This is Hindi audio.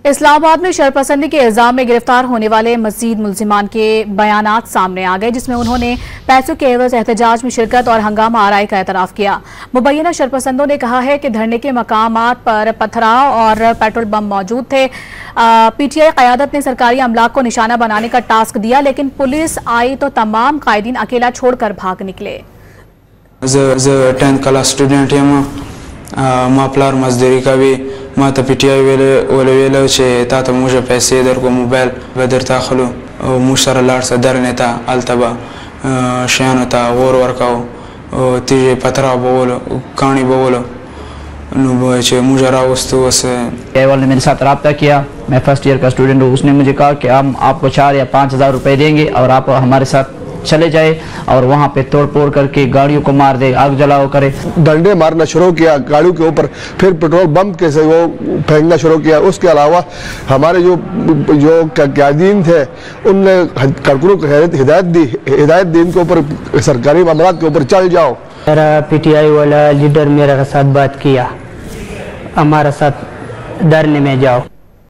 इस्लामाबाद में शरपसंदी के इल्जाम में गिरफ्तार होने वाले मजीद मुल्जिमान के बयानात सामने आ गए, जिसमें उन्होंने पैसों के एवज एहतजाज में शिरकत और हंगामा आराई का एतराफ़ किया। मुबैना शरपसंदों ने कहा है कि धरने के मकामात पर पथराव और पेट्रोल बम मौजूद थे। पीटीआई क़यादत ने सरकारी अमलाक को निशाना बनाने का टास्क दिया, लेकिन पुलिस आई तो तमाम कायदीन अकेला छोड़कर भाग निकले। 10th क्लास स्टूडेंट मा प्लार मजदूरी का भी मा तो पीटीआई वेले ता तो मुझे पैसे इधर को मोबाइल वेदर था खलो मुशर लाट से दर नेता अलतबा शान था और वर्काओ तीजे पथरा बोलो कहानी बोलो मुझे रावस्तु से केवल ने मेरे साथ रब्ता किया। मैं फर्स्ट ईयर का स्टूडेंट हूँ। उसने मुझे कहा कि हम आपको 4 या 5 हज़ार रुपये देंगे और आप हमारे साथ चले जाए और वहाँ पे तोड़ फोड़ करके गाड़ियों को मार दे, आग जलाओ करे। डंडे मारना शुरू किया गाड़ियों के ऊपर, फिर पेट्रोल बम के से वो फेंकना शुरू किया। उसके अलावा हमारे जो कायदीन थे उनने कारकुनों को हिदायत दी इनके ऊपर सरकारी मामलात के ऊपर चल जाओ। मेरा पीटीआई वाला लीडर मेरे साथ बात किया, हमारे साथ धरने में जाओ।